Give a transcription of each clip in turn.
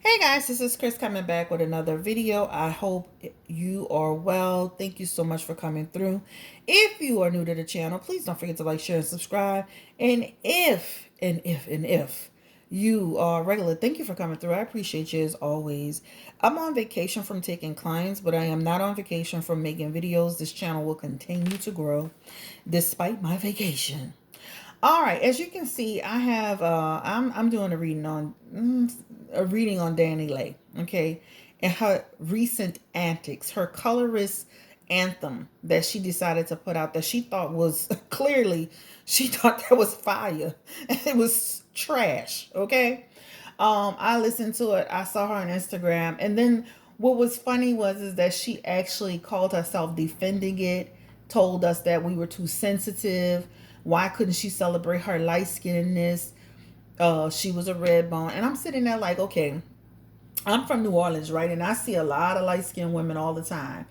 Hey guys, this is Chris coming back with another video. I hope you are well. Thank you so much for coming through. If you are new to the channel, please don't forget to like, share, and subscribe. And if you are regular, thank you for coming through. I appreciate you as always. I'm on vacation from taking clients, but I am not on vacation from making videos. This channel will continue to grow despite my vacation. All right, as you can see, I have I'm doing a reading on DaniLeigh, okay, and her recent antics, her colorist anthem that she decided to put out that she thought was clearly she thought that was fire. It was trash, okay? I listened to it. I saw her on Instagram, and then what was funny was is that she actually called herself defending it, told us that we were too sensitive. Why couldn't she celebrate her light skinnedness? She was a red bone, and I'm sitting there like, okay, I'm from New Orleans, right? And I see a lot of light skinned women all the time,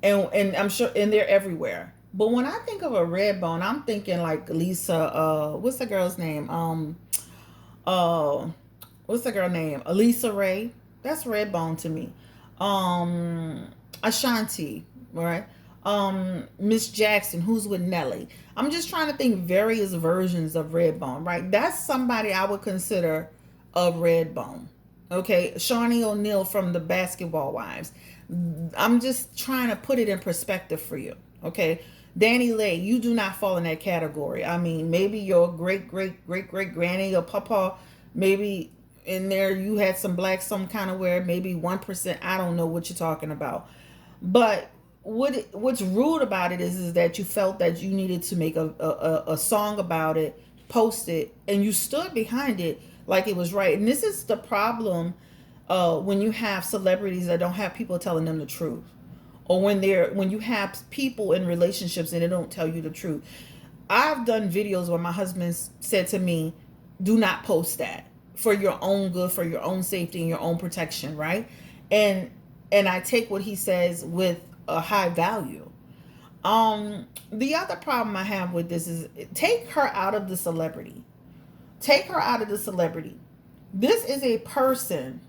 and I'm sure, and they're everywhere. But when I think of a red bone, I'm thinking like Lisa. What's the girl's name? Uh, what's the girl name? Elisa Ray. That's red bone to me. Ashanti, right? Miss Jackson, who's with Nelly. I'm just trying to think various versions of Redbone, right? That's somebody I would consider a Redbone. Okay, Shawnee O'Neal from the Basketball Wives. I'm just trying to put it in perspective for you. Okay, DaniLeigh, you do not fall in that category. I mean, maybe your great granny or papa, maybe in there you had some black some kind of where maybe 1%. I don't know what you're talking about, but what's rude about it is that you felt that you needed to make a song about it, post it, and you stood behind it like it was right. And this is the problem when you have celebrities that don't have people telling them the truth, or when you have people in relationships and they don't tell you the truth. I've done videos where my husband said to me, do not post that for your own good, for your own safety and your own protection, right? And I take what he says with a high value. The other problem I have with this is take her out of the celebrity. Take her out of the celebrity. This is a person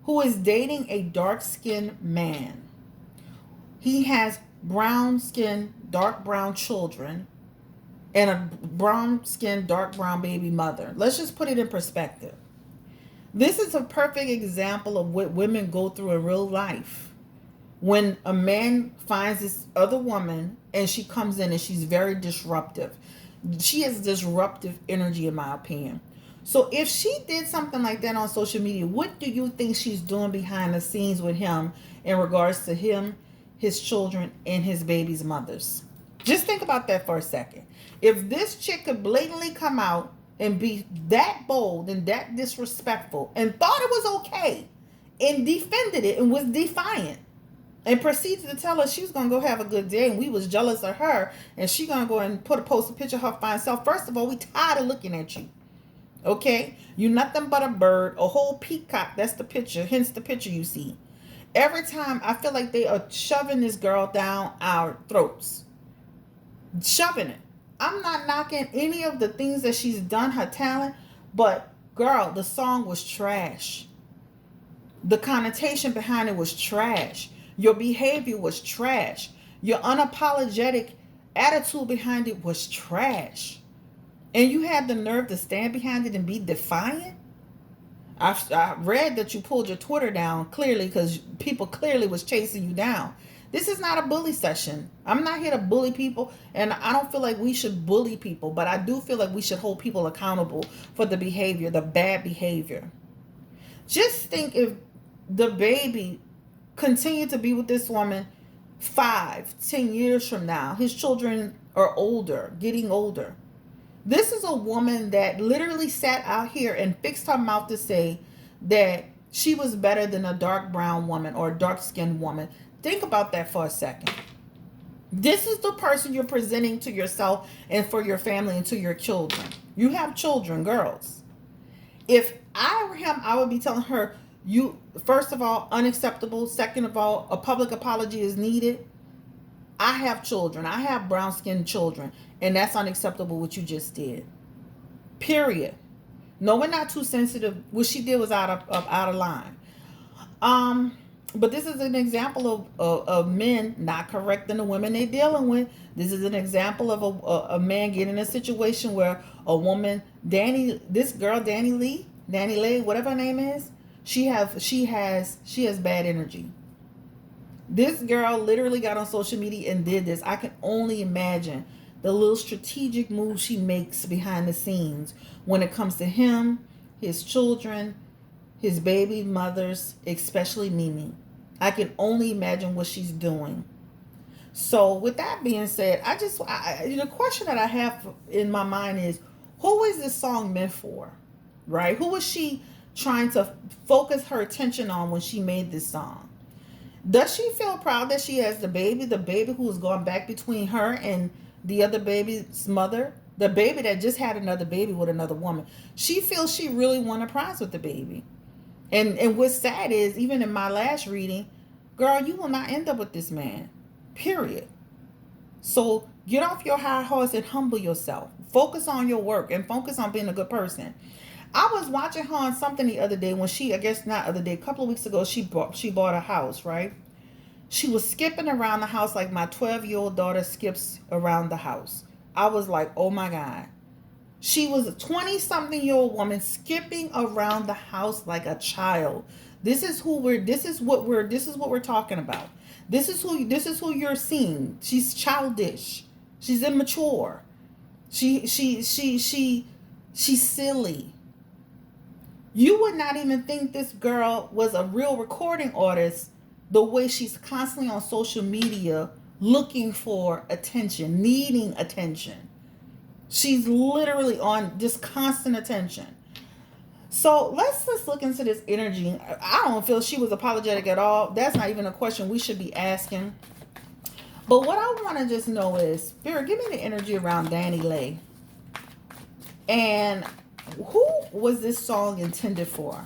who is dating a dark-skinned man. He has brown skin, dark brown children, and a brown skin, dark brown baby mother. Let's just put it in perspective. This is a perfect example of what women go through in real life. When a man finds this other woman and she comes in and she's very disruptive. She has disruptive energy, in my opinion. So if she did something like that on social media, what do you think she's doing behind the scenes with him in regards to him, his children, and his baby's mothers? Just think about that for a second. If this chick could blatantly come out and be that bold and that disrespectful and thought it was okay and defended it and was defiant and proceeded to tell us she was going to go have a good day and we was jealous of her and she going to go and post a picture of her fine self. First of all, we tired of looking at you. Okay? You nothing but a bird, a whole peacock. That's the picture. Hence the picture you see. Every time I feel like they are shoving this girl down our throats. Shoving it. I'm not knocking any of the things that she's done, her talent, but girl, the song was trash. The connotation behind it was trash. Your behavior was trash. Your unapologetic attitude behind it was trash. And you had the nerve to stand behind it and be defiant? I read that you pulled your Twitter down clearly because people clearly was chasing you down. This is not a bully session. I'm not here to bully people, and I don't feel like we should bully people, but I do feel like we should hold people accountable for the behavior, the bad behavior. Just think if DaBaby continued to be with this woman 5-10 years from now. His children are older, getting older. This is a woman that literally sat out here and fixed her mouth to say that she was better than a dark brown woman or a dark skinned woman. Think about that for a second. This is the person you're presenting to yourself and for your family and to your children. You have children, girls. If I were him, I would be telling her, you, first of all, unacceptable. Second of all, a public apology is needed. I have children. I have brown skinned children. And that's unacceptable what you just did. Period. No, we're not too sensitive. What she did was out of line. Um, but this is an example of men not correcting the women they're dealing with. This is an example of a man getting in a situation where a woman, this girl, DaniLeigh, whatever her name is, she has bad energy. This girl literally got on social media and did this. I can only imagine the little strategic moves she makes behind the scenes when it comes to him, his children, his baby mothers, especially Mimi. I can only imagine what she's doing. So, with that being said, the question that I have in my mind is, who is this song meant for? Right? Who was she trying to focus her attention on when she made this song? Does she feel proud that she has the baby who has gone back between her and the other baby's mother, the baby that just had another baby with another woman? She feels she really won a prize with the baby. And what's sad is, even in my last reading, girl, you will not end up with this man. Period. So get off your high horse and humble yourself. Focus on your work and focus on being a good person. I was watching her on something the other day when I guess not other day, a couple of weeks ago, she bought a house, right? She was skipping around the house like my 12-year-old daughter skips around the house. I was like, oh my God. She was a 20-something-year-old woman skipping around the house like a child. This is what we're talking about. This is who you're seeing. She's childish. She's immature. She's silly. You would not even think this girl was a real recording artist the way she's constantly on social media looking for attention, needing attention. She's literally on just constant attention. So let's look into this energy. I don't feel she was apologetic at all. That's not even a question we should be asking. But what I want to just know is, Spirit, give me the energy around DaniLeigh. And who was this song intended for?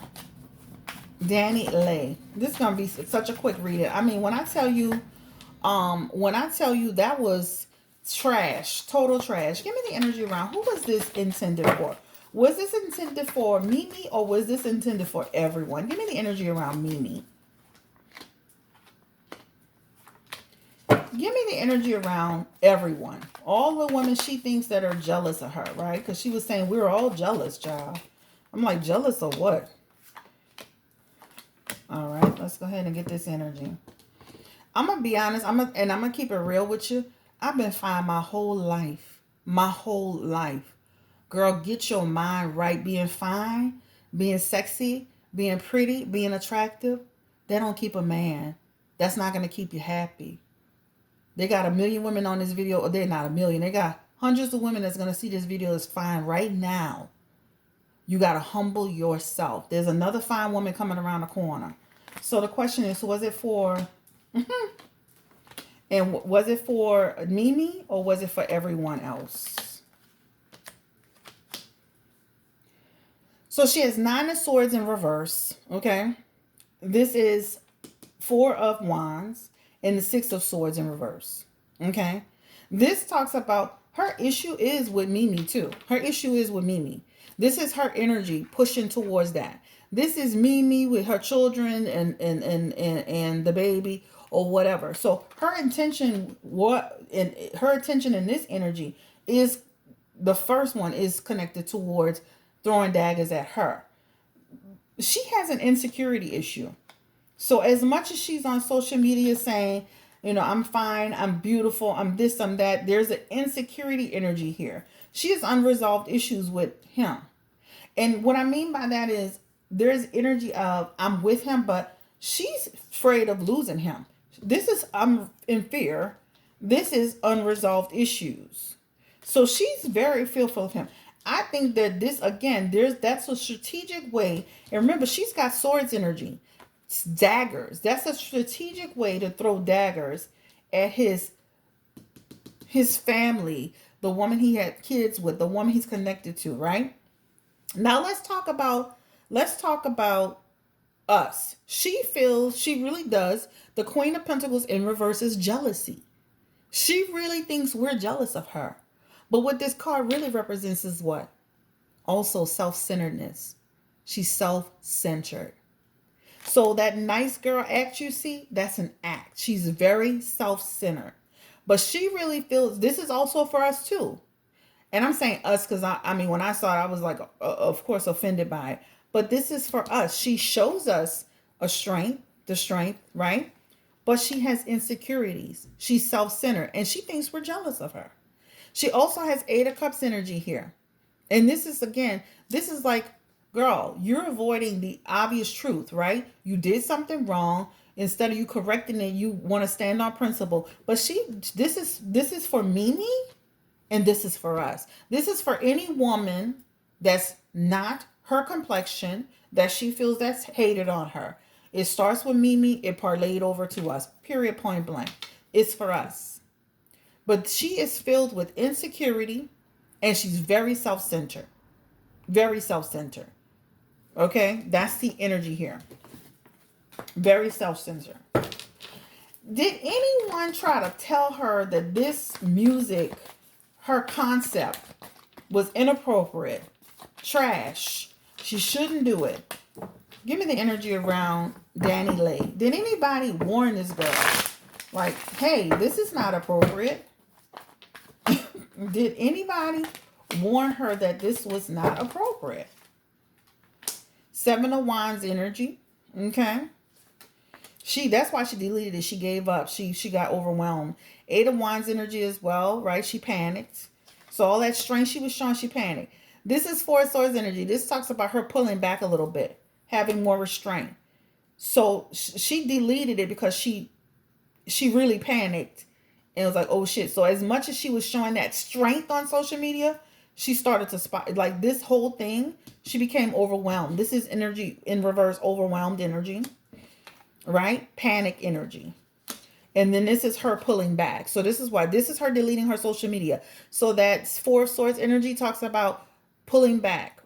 DaniLeigh. This is gonna be such a quick reading. I mean, when I tell you that was trash, total trash. Give me the energy around. Who was this intended for? Was this intended for Mimi or was this intended for everyone? Give me the energy around Mimi. Give me the energy around everyone. All the women she thinks that are jealous of her, right? Because she was saying we're all jealous, child. I'm like, jealous of what? All right, let's go ahead and get this energy. I'm going to be honest. I'm going to keep it real with you. I've been fine my whole life. My whole life. Girl, get your mind right. Being fine, being sexy, being pretty, being attractive, they don't keep a man. That's not going to keep you happy. They got 1 million women on this video. Or they're not 1 million. They got hundreds of women that's going to see this video that's fine right now. You got to humble yourself. There's another fine woman coming around the corner. So the question is, was it for... And was it for Mimi or was it for everyone else? So she has 9 of Swords in reverse. Okay. This is 4 of Wands and the 6 of Swords in reverse. Okay. This talks about her issue is with Mimi too. Her issue is with Mimi. This is her energy pushing towards that. This is Mimi with her children and DaBaby or whatever. So her intention, her attention in this energy is, the first one is connected towards throwing daggers at her. She has an insecurity issue. So as much as she's on social media saying, I'm fine, I'm beautiful, I'm this, I'm that, there's an insecurity energy here. She has unresolved issues with him. And what I mean by that is there's energy of I'm with him, but she's afraid of losing him. This is, I'm in fear. This is unresolved issues. So she's very fearful of him. I think that this, again, that's a strategic way. And remember, she's got swords energy. It's daggers. That's a strategic way to throw daggers at his family, the woman he had kids with, the woman he's connected to, right? Now let's talk about us. She really does. The Queen of Pentacles in reverse is jealousy. She really thinks we're jealous of her. But what this card really represents is what? Also self-centeredness. She's self-centered. So that nice girl act you see, that's an act. She's very self-centered. But she really feels, this is also for us too. And I'm saying us because I mean, when I saw it, I was like, of course, offended by it. But this is for us. She shows us the strength, right? But she has insecurities. She's self-centered and she thinks we're jealous of her. She also has Eight of Cups energy here. And this is, again, this is like, girl, you're avoiding the obvious truth, right? You did something wrong. Instead of you correcting it, you want to stand on principle. But this is for Mimi, and this is for us. This is for any woman that's not her complexion, that she feels that's hated on her. It starts with Mimi, it parlayed over to us. Period, point blank. It's for us. But she is filled with insecurity, and she's very self-centered. Very self-centered. Okay? That's the energy here. Very self-centered. Did anyone try to tell her that this music, her concept, was inappropriate, trash, she shouldn't do it? Give me the energy around DaniLeigh. Did anybody warn this girl? Like, hey, this is not appropriate. Did anybody warn her that this was not appropriate? Seven of Wands energy. Okay. That's why she deleted it. She gave up. She got overwhelmed. Eight of Wands energy as well, right? She panicked. So all that strength she was showing, she panicked. This is Four of Swords energy. This talks about her pulling back a little bit, having more restraint. So she deleted it because she really panicked and was like, oh shit. So as much as she was showing that strength on social media, she started to spot, like, this whole thing, she became overwhelmed. This is energy in reverse, overwhelmed energy, right? Panic energy. And then this is her pulling back. So this is why, this is her deleting her social media. So that Four of Swords energy talks about pulling back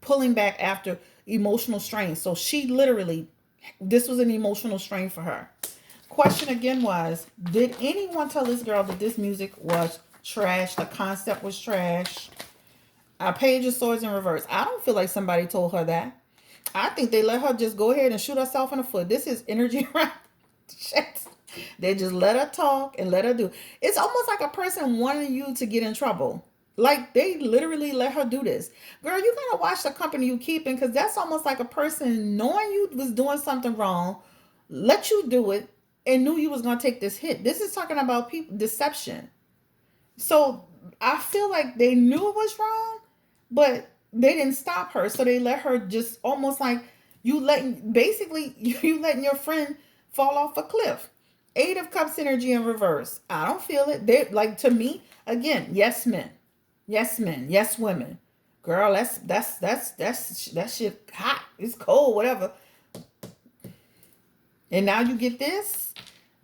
after emotional strain. So she literally, this was an emotional strain for her. Question again was, did anyone tell this girl that this music was trash? The concept was trash? Page of Swords in reverse. I don't feel like somebody told her that. I think they let her just go ahead and shoot herself in the foot. This is energy around shit. They just let her talk and let her do. It's almost like a person wanting you to get in trouble. Like, they literally let her do this. Girl, you gotta watch the company you keep in, because that's almost like a person knowing you was doing something wrong, let you do it, and knew you was gonna take this hit. This is talking about people deception. So I feel like they knew it was wrong, but they didn't stop her. So they let her, just almost like you letting your friend fall off a cliff. Eight of Cups energy in reverse. I don't feel it. They, like, to me, again, yes men. Yes men. Yes women. Girl, that shit hot. It's cold, whatever. And now you get this.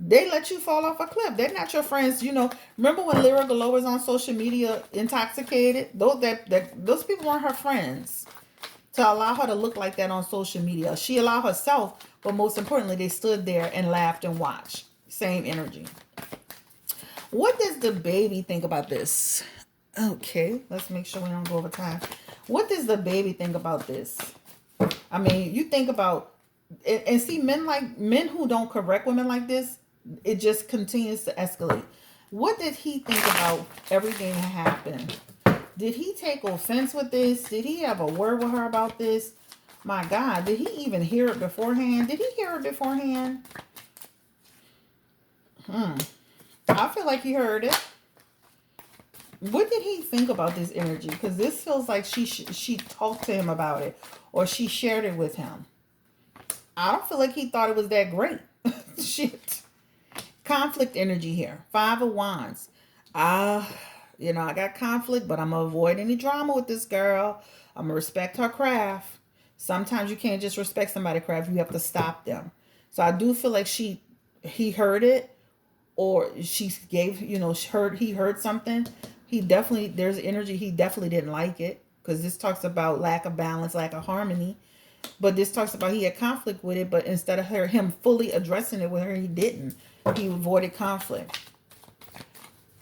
They let you fall off a cliff. They're not your friends. You know, remember when Lyra Galore was on social media intoxicated? Those people weren't her friends to allow her to look like that on social media. She allowed herself, but most importantly, they stood there and laughed and watched. Same energy. What does DaBaby think about this? Okay, let's make sure we don't go over time. What does DaBaby think about this? I mean, you think about, and see, men who don't correct women like this, it just continues to escalate. What did he think about everything that happened? Did he take offense with this? Did he have a word with her about this? My God, did he even hear it beforehand? Did he hear it beforehand? I feel like he heard it. What did he think about this energy? Because this feels like she talked to him about it, or she shared it with him. I don't feel like he thought it was that great. Shit. Conflict energy here. Five of Wands. You know, I got conflict, but I'm going to avoid any drama with this girl. I'm going to respect her craft. Sometimes you can't just respect somebody's craft. You have to stop them. So I do feel like he heard it, or she gave, you know, he heard something. There's energy. He definitely didn't like it, because this talks about lack of balance, lack of harmony. But this talks about he had conflict with it, but instead of him fully addressing it with her, he didn't. He avoided conflict.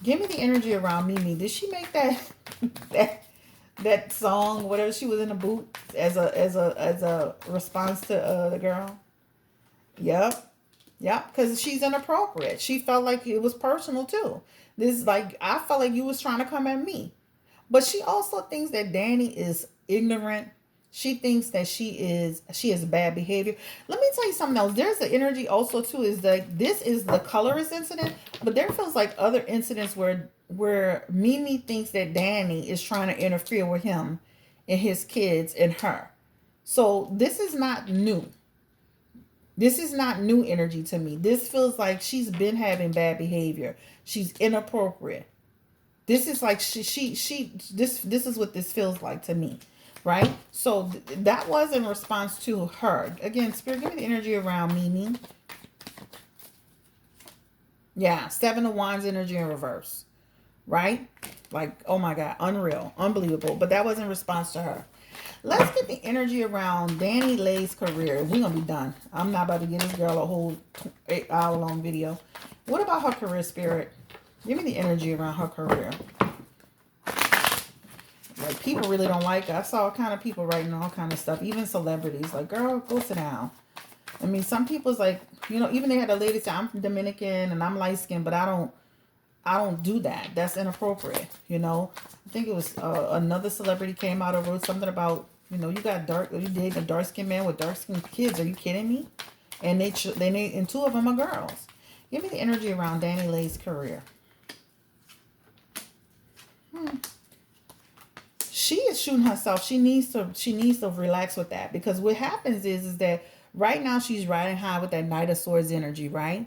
Give me the energy around Mimi. Did she make that That song, whatever, she was in a boot as a response to the girl. Yep. Yep. Because she's inappropriate. She felt like it was personal too. This like I felt like you was trying to come at me. But she also thinks that Danny is ignorant. She thinks that she has bad behavior. Let me tell you something else. There's the energy also too is that this is the colorist incident, but there feels like other incidents where Mimi thinks that Danny is trying to interfere with him and his kids and her. So this is not new. This is not new energy to me. This feels like she's been having bad behavior. She's inappropriate. This is like this is what this feels like to me, right? So that was in response to her. Again, Spirit, give me the energy around Mimi. Yeah, Seven of Wands energy in reverse, right? Like, oh my God, unreal, unbelievable. But that was in response to her. Let's get the energy around DaniLeigh's career. We're going to be done. I'm not about to give this girl a whole 8-hour long video. What about her career, Spirit? Give me the energy around her career. Like, people really don't like her. I saw all kind of people writing all kind of stuff. Even celebrities. Like, girl, go sit down. I mean, some people's like, you know, even they had a lady say, I'm from Dominican and I'm light skinned, but I don't do that. That's inappropriate. You know, I think it was another celebrity came out and wrote something about, you know, you date a dark skinned man with dark skinned kids. Are you kidding me? And and two of them are girls. Give me the energy around DaniLeigh's career. She is shooting herself. She needs to relax with that, because what happens is that right now she's riding high with that Knight of Swords energy, right?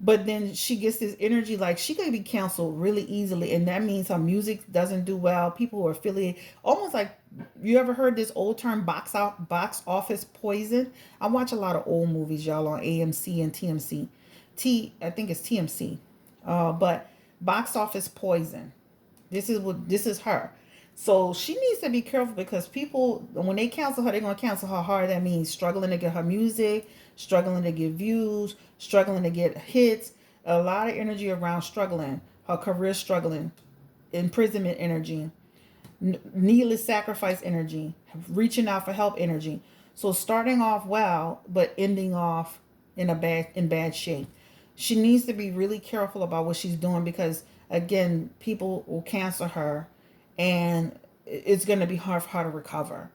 But then she gets this energy like she could be canceled really easily, and that means her music doesn't do well. People who are affiliated, almost like, you ever heard this old term box office poison? I watch a lot of old movies, y'all, on AMC and TMC. I think it's TMC. But box office poison. This is her. So she needs to be careful, because people, when they cancel her, they're going to cancel her hard. That means struggling to get her music, struggling to get views, struggling to get hits. A lot of energy around struggling, her career struggling, imprisonment energy, needless sacrifice energy, reaching out for help energy. So starting off well, but ending off in bad shape. She needs to be really careful about what she's doing, because again, people will cancel her and it's going to be hard for her to recover,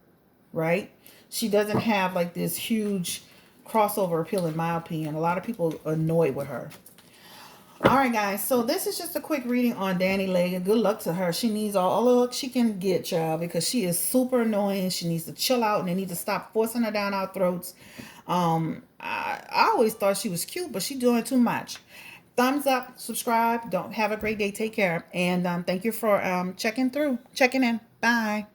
right? She doesn't have like this huge crossover appeal, in my opinion. A lot of people are annoyed with her. All right, guys. So this is just a quick reading on DaniLeigh. Good luck to her. She needs all the luck she can get, child, because she is super annoying. She needs to chill out, and they need to stop forcing her down our throats. I always thought she was cute, but she's doing too much. Thumbs up, subscribe. Don't have a great day. Take care. And thank you for checking in. Bye.